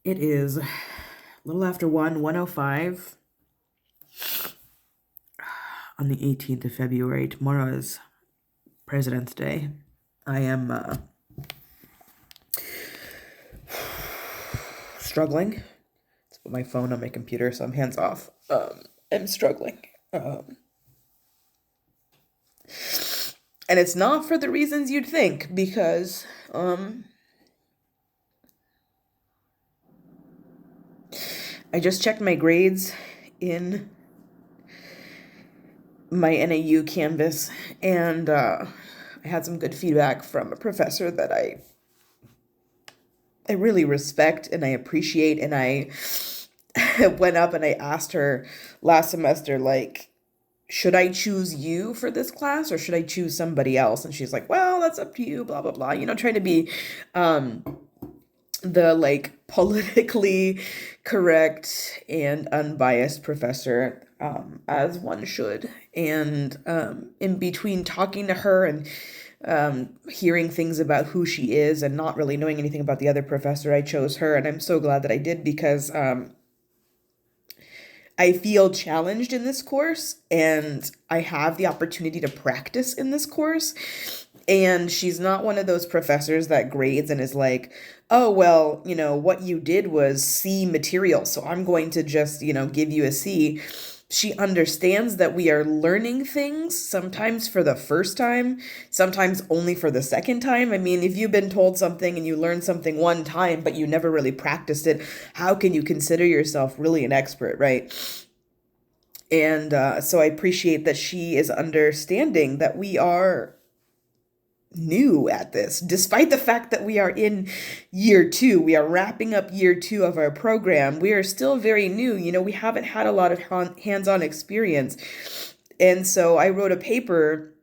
It is a little after 1:05 on the 18th of February. Tomorrow is President's Day. I am struggling. Let's put my phone on my computer so I'm hands off. I'm struggling. And it's not for the reasons you'd think, because I just checked my grades in my NAU Canvas, and I had some good feedback from a professor that I really respect and I appreciate, and I went up and I asked her last semester, like, should I choose you for this class or should I choose somebody else? And she's like, well, that's up to you, blah blah blah. Trying to be um the like politically correct and unbiased professor, as one should. And in between talking to her and hearing things about who she is and not really knowing anything about the other professor, I chose her, and I'm so glad that I did, because I feel challenged in this course and I have the opportunity to practice in this course. And she's not one of those professors that grades and is like, oh, well, what you did was C material, so I'm going to just, give you a C. She understands that we are learning things, sometimes for the first time, sometimes only for the second time. I mean, if you've been told something and you learned something one time, but you never really practiced it, how can you consider yourself really an expert, right? And so I appreciate that she is understanding that we are new at this, despite the fact that we are in year two. We are wrapping up year two of our program. We are still very new. We haven't had a lot of hands-on experience. And so I wrote a paper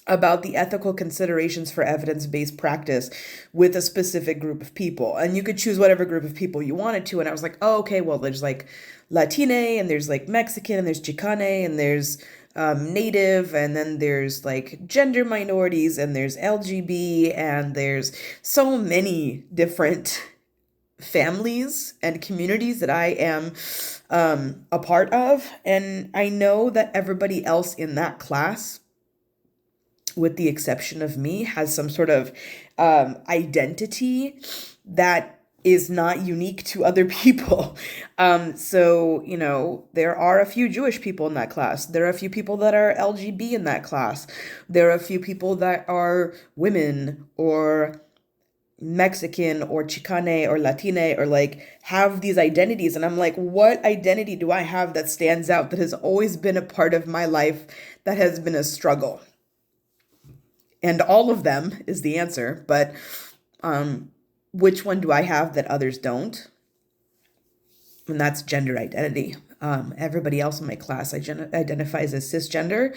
about the ethical considerations for evidence-based practice with a specific group of people. And you could choose whatever group of people you wanted to. And I was like, oh, okay, well, there's like Latine, and there's like Mexican, and there's Chicane, and there's Native, and then there's like gender minorities, and there's LGB, and there's so many different families and communities that I am a part of. And I know that everybody else in that class, with the exception of me, has some sort of identity that is not unique to other people. So, there are a few Jewish people in that class. There are a few people that are LGB in that class. There are a few people that are women or Mexican or Chicane or Latine, or like have these identities. And I'm like, what identity do I have that stands out, that has always been a part of my life, that has been a struggle? And all of them is the answer, but which one do I have that others don't? And that's gender identity. Everybody else in my class identifies as cisgender,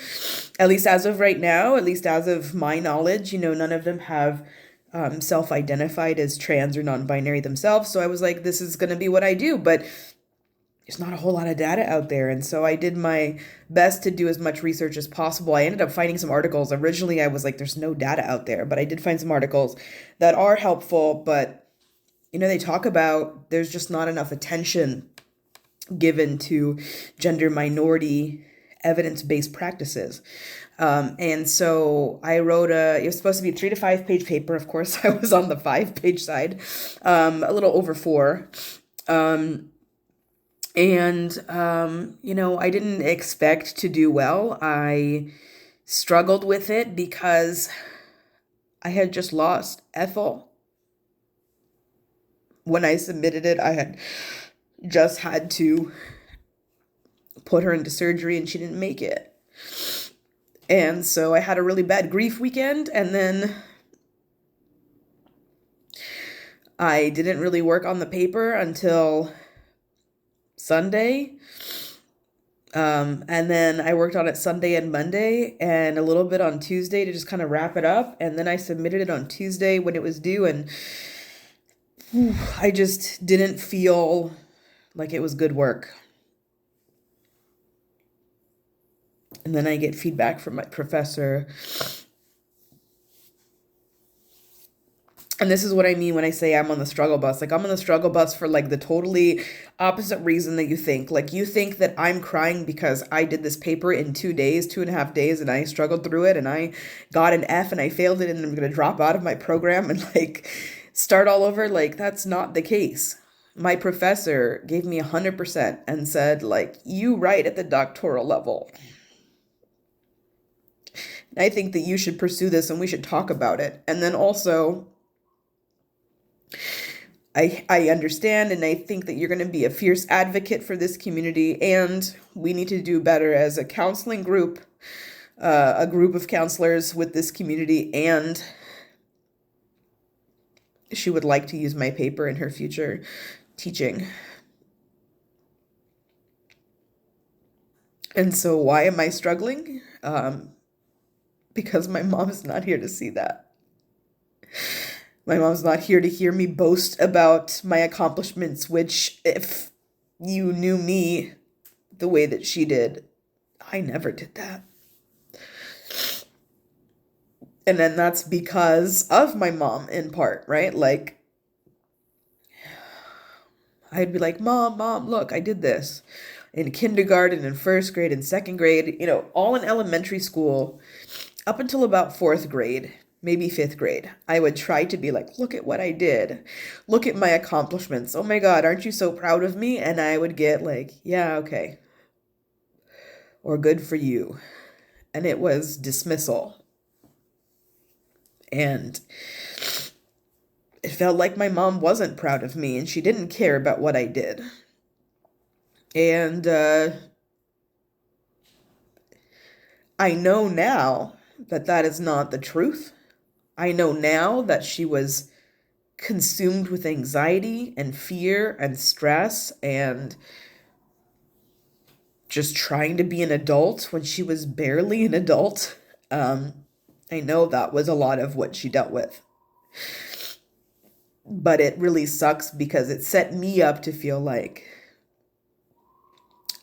at least as of right now, at least as of my knowledge. None of them have self-identified as trans or non-binary themselves. So I was like, this is going to be what I do. But there's not a whole lot of data out there. And so I did my best to do as much research as possible. I ended up finding some articles. Originally, I was like, there's no data out there, but I did find some articles that are helpful. But, they talk about there's just not enough attention given to gender minority evidence-based practices. And so I wrote it was supposed to be a 3 to 5 page paper. Of course, I was on the 5 page side, a little over 4. And, I didn't expect to do well. I struggled with it because I had just lost Ethel. When I submitted it, I had just had to put her into surgery and she didn't make it. And so I had a really bad grief weekend, and then I didn't really work on the paper until Sunday. And then I worked on it Sunday and Monday and a little bit on Tuesday to just kind of wrap it up. And then I submitted it on Tuesday when it was due, and I just didn't feel like it was good work. And then I get feedback from my professor And this is what I mean when I say I'm on the struggle bus. Like, I'm on the struggle bus for like the totally opposite reason that you think. Like, you think that I'm crying because I did this paper in 2 days, 2.5 days, and I struggled through it and I got an F and I failed it and I'm going to drop out of my program and like start all over. Like, that's not the case. My professor gave me 100% and said, like, you write at the doctoral level. And I think that you should pursue this and we should talk about it. And then also, I understand and I think that you're going to be a fierce advocate for this community, and we need to do better as a counseling group, a group of counselors with this community, and she would like to use my paper in her future teaching. And so why am I struggling? Because my mom is not here to see that. My mom's not here to hear me boast about my accomplishments, which, if you knew me the way that she did, I never did that. And then that's because of my mom in part, right? Like, I'd be like, Mom, look, I did this in kindergarten, in first grade, in second grade, all in elementary school, up until about fourth grade, maybe fifth grade. I would try to be like, look at what I did. Look at my accomplishments. Oh my God, aren't you so proud of me? And I would get like, yeah, okay. Or good for you. And it was dismissal. And it felt like my mom wasn't proud of me and she didn't care about what I did. And I know now that that is not the truth. I know now that she was consumed with anxiety and fear and stress and just trying to be an adult when she was barely an adult. I know that was a lot of what she dealt with. But it really sucks because it set me up to feel like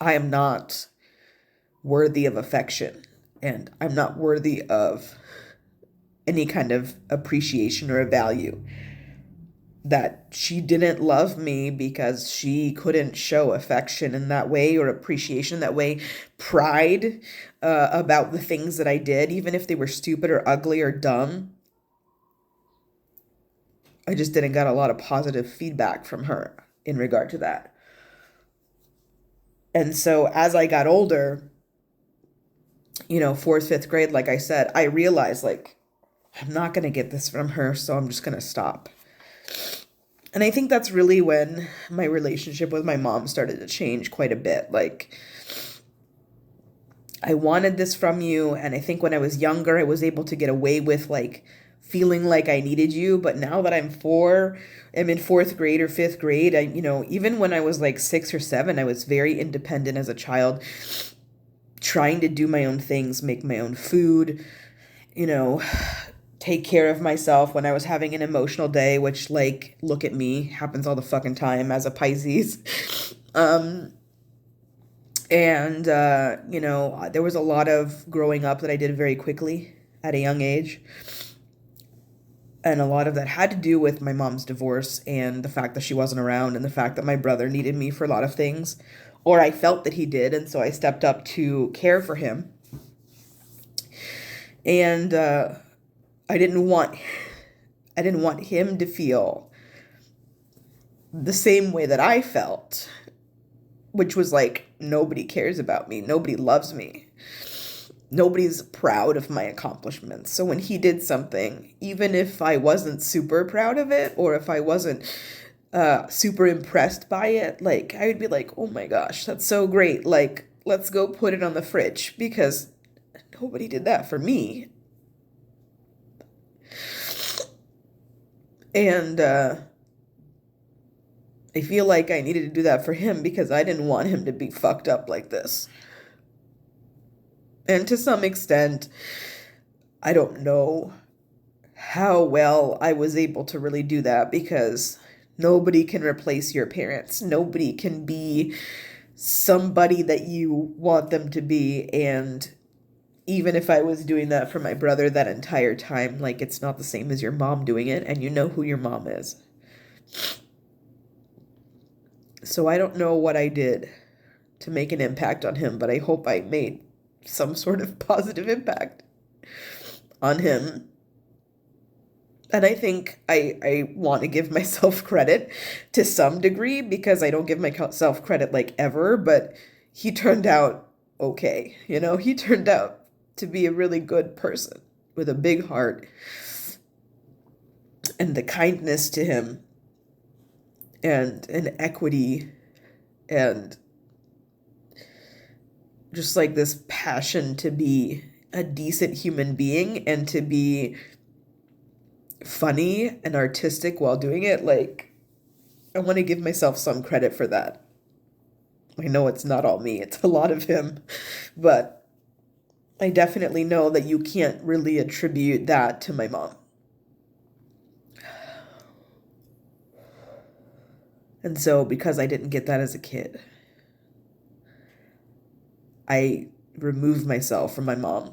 I am not worthy of affection and I'm not worthy of any kind of appreciation or a value. That she didn't love me because she couldn't show affection in that way or appreciation that way, pride about the things that I did, even if they were stupid or ugly or dumb. I just didn't get a lot of positive feedback from her in regard to that. And so as I got older, fourth, fifth grade, like I said, I realized like, I'm not going to get this from her, so I'm just going to stop. And I think that's really when my relationship with my mom started to change quite a bit. Like, I wanted this from you. And I think when I was younger, I was able to get away with like feeling like I needed you. But now that I'm in fourth grade or fifth grade, even when I was like 6 or 7, I was very independent as a child, trying to do my own things, make my own food, take care of myself when I was having an emotional day, which, like, look at me, happens all the fucking time as a Pisces. There was a lot of growing up that I did very quickly at a young age. And a lot of that had to do with my mom's divorce and the fact that she wasn't around and the fact that my brother needed me for a lot of things, or I felt that he did. And so I stepped up to care for him. And, I didn't want him to feel the same way that I felt, which was like, nobody cares about me. Nobody loves me. Nobody's proud of my accomplishments. So when he did something, even if I wasn't super proud of it, or if I wasn't super impressed by it, like, I would be like, oh my gosh, that's so great. Like, let's go put it on the fridge because nobody did that for me. And I feel like I needed to do that for him because I didn't want him to be fucked up like this. And to some extent, I don't know how well I was able to really do that because nobody can replace your parents. Nobody can be somebody that you want them to be. And even if I was doing that for my brother that entire time, like it's not the same as your mom doing it, and you know who your mom is. So I don't know what I did to make an impact on him, but I hope I made some sort of positive impact on him. And I think I want to give myself credit to some degree because I don't give myself credit like ever, but he turned out okay. You know, he turned out to be a really good person with a big heart, and the kindness to him and an equity and just like this passion to be a decent human being and to be funny and artistic while doing it. Like, I want to give myself some credit for that. I know it's not all me, it's a lot of him, but I definitely know that you can't really attribute that to my mom. And so, because I didn't get that as a kid, I removed myself from my mom.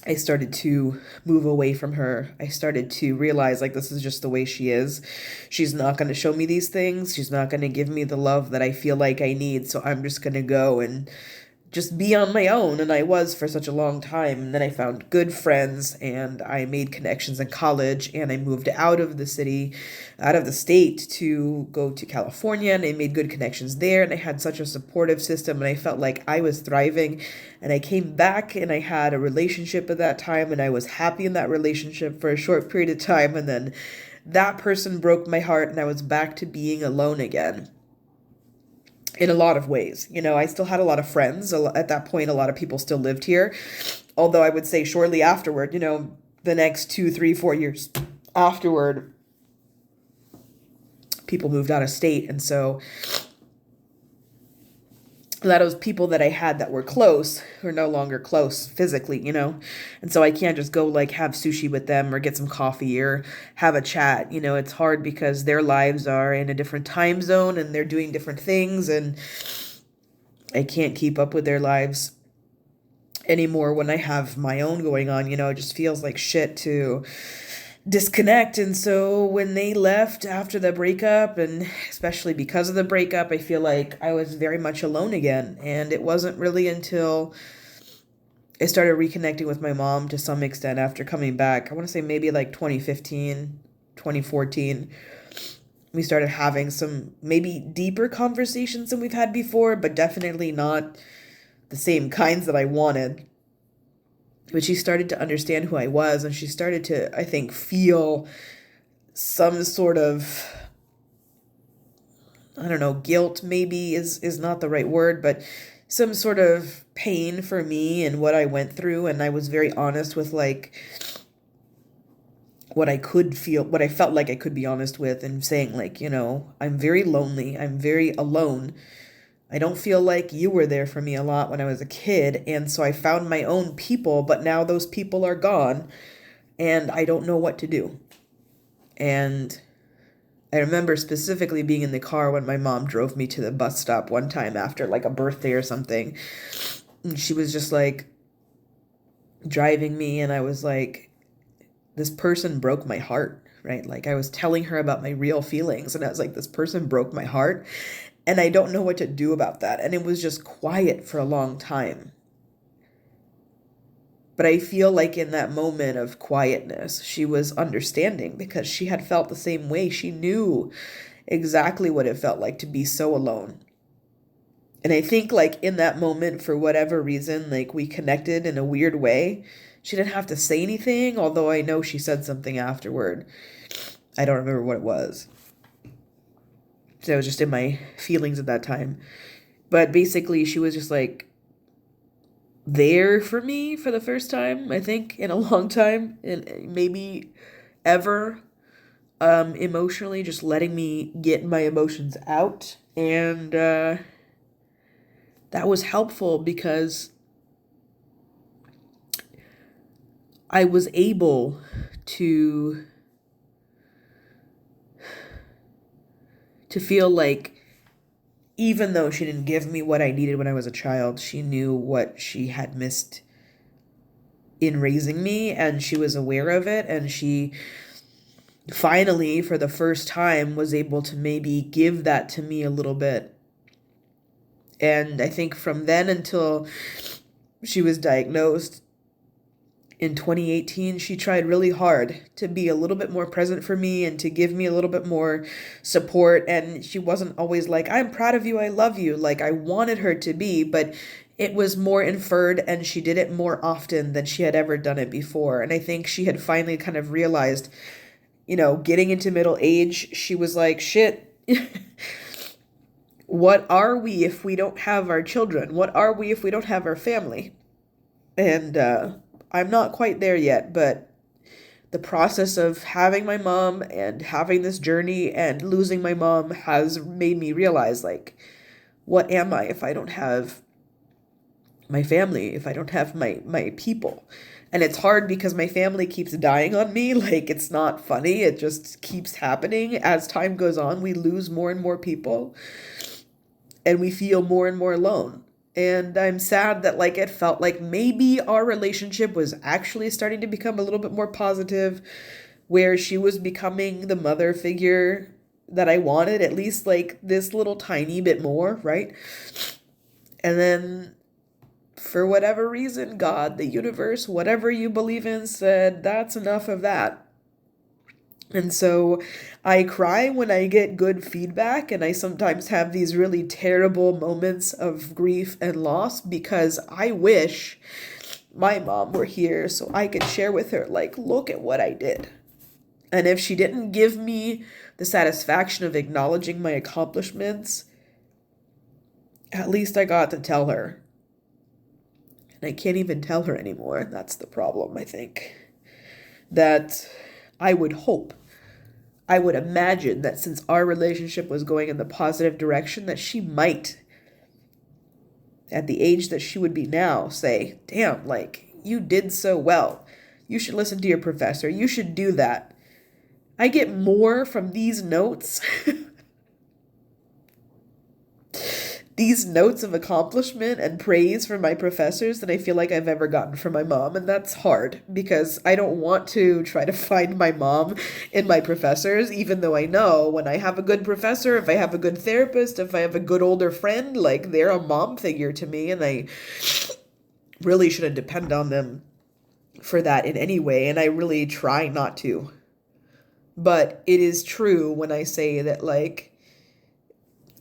I started to move away from her. I started to realize like this is just the way she is. She's not going to show me these things. She's not going to give me the love that I feel like I need. So I'm just going to go and just be on my own. And I was for such a long time. And then I found good friends and I made connections in college and I moved out of the city, out of the state to go to California, and I made good connections there. And I had such a supportive system and I felt like I was thriving. And I came back and I had a relationship at that time and I was happy in that relationship for a short period of time. And then that person broke my heart and I was back to being alone again in a lot of ways. You know, I still had a lot of friends. At that point, a lot of people still lived here. Although I would say shortly afterward, you know, the next 2, 3, 4 years afterward, people moved out of state. And so a lot of those people that I had that were close are no longer close physically, you know? And so I can't just go like have sushi with them or get some coffee or have a chat. You know, it's hard because their lives are in a different time zone and they're doing different things, and I can't keep up with their lives anymore when I have my own going on. You know, it just feels like shit to disconnect. And so when they left after the breakup, and especially because of the breakup, I feel like I was very much alone again. And it wasn't really until I started reconnecting with my mom to some extent after coming back. I want to say maybe like 2015, 2014. We started having some maybe deeper conversations than we've had before, but definitely not the same kinds that I wanted. But she started to understand who I was, and she started to, I think, feel some sort of, I don't know, guilt maybe is not the right word, but some sort of pain for me and what I went through. And I was very honest with like what I could feel, what I felt like I could be honest with, and saying like, you know, I'm very lonely, I'm very alone. I don't feel like you were there for me a lot when I was a kid. And so I found my own people, but now those people are gone and I don't know what to do. And I remember specifically being in the car when my mom drove me to the bus stop one time after like a birthday or something. And she was just like driving me, and I was like, this person broke my heart, right? Like I was telling her about my real feelings, and I was like, this person broke my heart. And I don't know what to do about that. And it was just quiet for a long time. But I feel like in that moment of quietness, she was understanding because she had felt the same way. She knew exactly what it felt like to be so alone. And I think like in that moment, for whatever reason, like we connected in a weird way. She didn't have to say anything, although I know she said something afterward. I don't remember what it was. So I was just in my feelings at that time. But basically, she was just like there for me for the first time, I think, in a long time, and maybe ever, emotionally, just letting me get my emotions out. And that was helpful because I was able to feel like even though she didn't give me what I needed when I was a child, she knew what she had missed in raising me, and she was aware of it, and she finally, for the first time, was able to maybe give that to me a little bit. And I think from then until she was diagnosed in 2018, she tried really hard to be a little bit more present for me and to give me a little bit more support. And she wasn't always like, I'm proud of you, I love you, like I wanted her to be, but it was more inferred, and she did it more often than she had ever done it before. And I think she had finally kind of realized, getting into middle age, she was like, shit, what are we if we don't have our children? What are we if we don't have our family? And I'm not quite there yet, but the process of having my mom and having this journey and losing my mom has made me realize, like, what am I if I don't have my family, if I don't have my people? And it's hard because my family keeps dying on me. Like, it's not funny. It just keeps happening. As time goes on, we lose more and more people, and we feel more and more alone. And I'm sad that, like, it felt like maybe our relationship was actually starting to become a little bit more positive, where she was becoming the mother figure that I wanted, at least like this little tiny bit more, right? And then, for whatever reason, God, the universe, whatever you believe in, said, that's enough of that. And so I cry when I get good feedback, and I sometimes have these really terrible moments of grief and loss because I wish my mom were here so I could share with her, like, look at what I did. And if she didn't give me the satisfaction of acknowledging my accomplishments, at least I got to tell her. And I can't even tell her anymore. That's the problem, I think. That I would hope, I would imagine that since our relationship was going in the positive direction, that she might, at the age that she would be now, say, damn, like, you did so well. You should listen to your professor. You should do that. I get more from these notes, these notes of accomplishment and praise from my professors than I feel like I've ever gotten from my mom. And that's hard because I don't want to try to find my mom in my professors, even though I know when I have a good professor, if I have a good therapist, if I have a good older friend, like, they're a mom figure to me, and I really shouldn't depend on them for that in any way. And I really try not to. But it is true when I say that, like,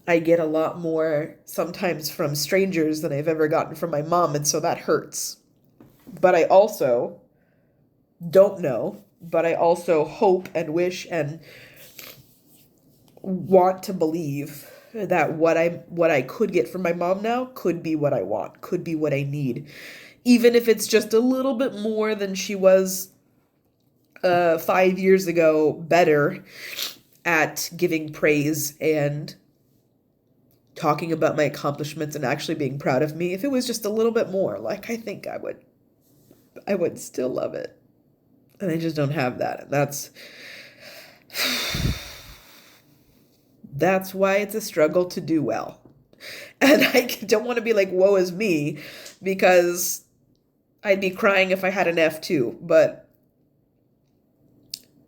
I get a lot more sometimes from strangers than I've ever gotten from my mom, and so that hurts. But I also don't know, but I also hope and wish and want to believe that what I could get from my mom now could be what I want, could be what I need. Even if it's just a little bit more than she was 5 years ago, better at giving praise and talking about my accomplishments and actually being proud of me. If it was just a little bit more, like, I think I would still love it. And I just don't have that. And that's why it's a struggle to do well. And I don't want to be like, woe is me, because I'd be crying if I had an F too, but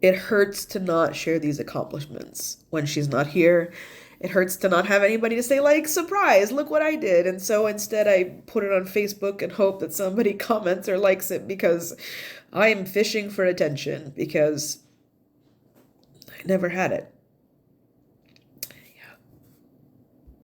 it hurts to not share these accomplishments when she's not here. It hurts to not have anybody to say, like, surprise, look what I did. And so instead I put it on Facebook and hope that somebody comments or likes it, because I am fishing for attention, because I never had it.